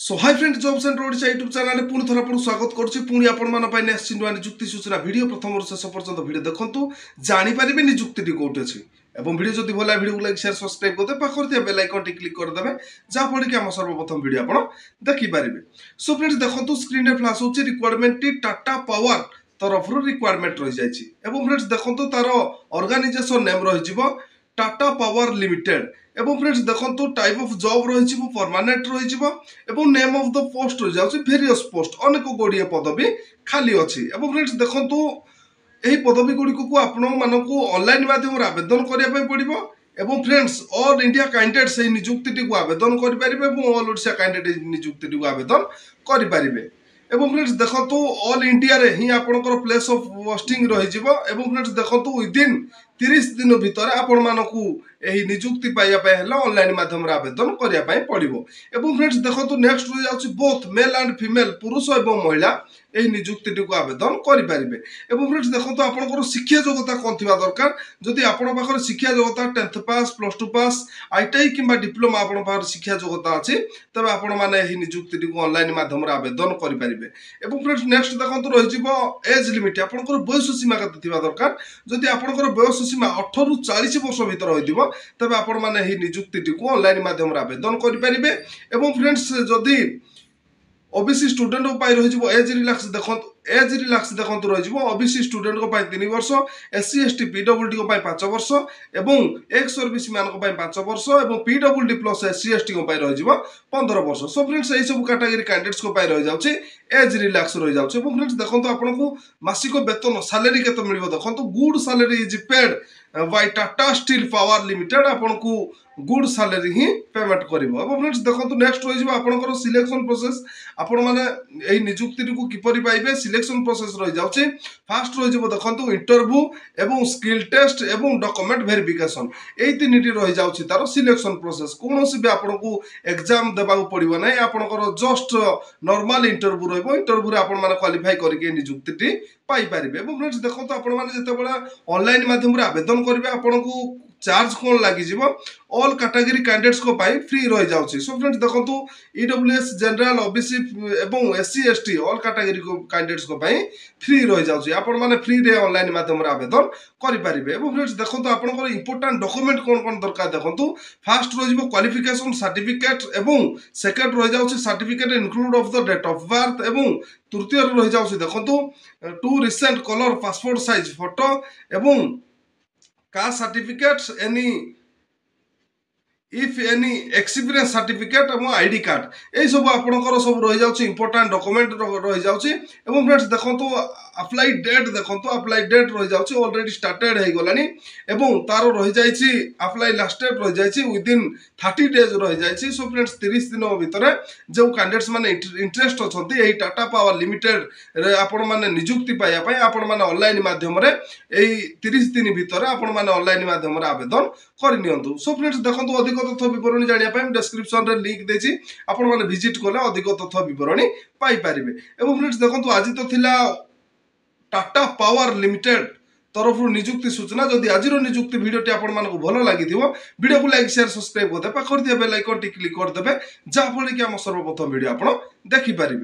So hi friend jobs and Odisha YouTube channel में पुणी थोड़ा आपको स्वागत करुच्ची पुणी आपण निश्चित निजुक्ति सूचना वीडियो प्रथम शेष पर्यंत वीडियो देखु जानीपारे निजुक्ति कौट अच्छी और वीडियो जब भला वीडियो लाइक शेयर सब्सक्राइब करदे पाखे बेल आइकन टी क्लिक करदे जहाँफल कि आम सर्वप्रथम वीडियो आप देखिपारे। सो फ्रेंड्स देखो स्क्रीन में फ्लाश हो रिक्वायरमेंट टाटा पावर तरफ रिक्वायरमेंट रही जाए। फ्रेंड्स देखो तार ऑर्गेनाइजेशन नेम रही टाटा पावर लिमिटेड एवं फ्रेंड्स देखो टाइप ऑफ जॉब रही परमानेंट रही नेम ऑफ द पोस्ट रही जाऊँ वेरियस पोस्ट अनेक गुड़िए पदवी खाली अच्छी। फ्रेंड्स देखो यही पदवी गुड़िक को आपण मानक ऑनलाइन माध्यम आवेदन करने पड़ो एवं फ्रेंड्स ऑल इंडिया कैंडिडेट से निजुक्ति को आवेदन करेंगे ऑल ओडिशा कैंडिडेट निजुक्ति को आवेदन करेंगे। फ्रेंड्स देखो ऑल इंडिया रे ही आपनकर प्लेस ऑफ पोस्टिंग रही। फ्रेंड्स देखो विदिन 30 दिन भितर आपण मानकू एही निजुक्ति पाइबा पे हेला ऑनलाइन माध्यम रे आवेदन करिया पय पड़िबो। फ्रेंड्स देखो नेक्स्ट रही जाउछि बोथ मेल एंड फीमेल पुरुष एवं महिला एही निजुक्ति को आवेदन करि पारिबे। फ्रेंड्स देखो आपनकर शिक्षा योग्यता कोन थिबा दरकार जदि आपण पाखर शिक्षा योग्यता 10th पास +2 पास आईटीआई किंबा डिप्लोमा आपण पाखर शिक्षा योग्यता अछि तबे आपण माने एही निजुक्ति को ऑनलाइन माध्यम रे आवेदन करि पारिबे। फ्रेंड्स नेक्स्ट देखो रही एज लिमिट आपनकर बयस सीमा केते थिबा दरकार जदि आपनकर बयस सीमा 18 रु 40 वर्ष भीतर होइदिबो तबे आपण माने एही निजुक्ति को ऑनलाइन माध्यम रे आवेदन करि पारिबे। फ्रेंड्स जदि ओबीसी स्टूडेंट रही एज रिलैक्स देखो रही ओबीसी स्टूडेंट 3 वर्ष एससी एसटी पीडब्ल्यूडी 5 वर्ष एवं एक्स सर्विस मैन 5 वर्ष और पीडब्ल्यूडी प्लस एससी एसटी रही 15 वर्ष। सो फ्रेंड्स यही सब कैटेगरी कैंडिडेट्स रही जाऊँगी एज रिलैक्स रही जाऊँगी। फ्रेंड्स देखो आपको मासिक वेतन सैलरी केते मिलिबो देखो good salary is paid by Tata steel power limited आपन को गुड सैलरी ही पेमेंट करिवो। फ्रेंड्स देखो नेक्स्ट रही आपनकर सिलेक्शन प्रोसेस आपण माने एही निजुक्ति को किपरि पाइबे सिलेक्शन प्रोसेस रही जाउछि। फास्ट रही देखो इंटरव्यू एवं स्किल टेस्ट एवं डॉक्यूमेंट वेरिफिकेशन एई तीनटी रही जाउछि तार सिलेक्शन प्रोसेस कोनोसी भी आपण को एग्जाम देबा पड़िबो नै आपनकर जस्ट नॉर्मल इंटरव्यू रहबो इंटरव्यू रे आपण माने क्वालिफाई करके निजुक्ति पाई पारिबे। फ्रेंड्स देखो आपण माने जते बडा ऑनलाइन माध्यम रे आवेदन करिवे आपण को चार्ज कौन लगी ऑल कैटेगरी कैंडिडेट्स को पाई फ्री रही जाउछि। सो फ्रेंड्स देखो ईडब्ल्यूएस जनरल ओबीसी एवं एससी एसटी ऑल कैटेगरी को कैंडिडेट्स को पाई फ्री रही जाउछि आपण माने फ्री रे ऑनलाइन माध्यम रे आवेदन करि पारिबे। फ्रेंड्स देखो आपनकर इंपोर्टेंट डॉक्यूमेंट कौन दरकार देखो फास्ट रही क्वालिफिकेशन सर्टिफिकेट एवं सेकंड रही जाउछि certificate include of the date of birth एवं तृतीय रही जाउछि देखो 2 recent colour passport size photo एवं caste certificates if any experience certificate और आईडी कार्ड यही सब आपनकर सब रही जाउछि इंपोर्टेंट डॉक्यूमेंट रही जाउछि। फ्रेंड्स देखो अप्लाई डेट देखो अप्लाई डेट रही जाउछि ऑलरेडी स्टार्टेड हो गलानी एवं तार रही जाइछि अप्लाई लास्ट डेट रही जाइछि विदिन 30 डेज रही जाइछि। सो फ्रेंड्स 30 दिन भितर जो कैंडिडेट्स माने इंटरेस्ट अछंती एही टाटा पावर लिमिटेड रे आपण माने निजुक्ति पाया पय आपण माने ऑनलाइन माध्यम रे एही 30 दिन भितर आपण माने ऑनलाइन माध्यम रे आवेदन करि नियंतु। सो फ्रेंड्स देखो अधिक तथ्य विवरणी जानिया पय डिस्क्रिप्शन रे लिंक देछि आपण माने विजिट करले अधिक तथ्य विवरणी पाई पारिबे। फ्रेंड्स देखो आज तो थिला टाटा पावर लिमिटेड तरफ निजुक्ति सूचना जदि आज निजुक्ति वीडियोटी आपण मानक भल लगी वीडियो को लाइक शेयर सब्सक्राइब करदे पाखर बेल आइकन टी क्लिक करदे जहाँफल कि आम सर्वप्रथम वीडियो आपण देखि पारिबे।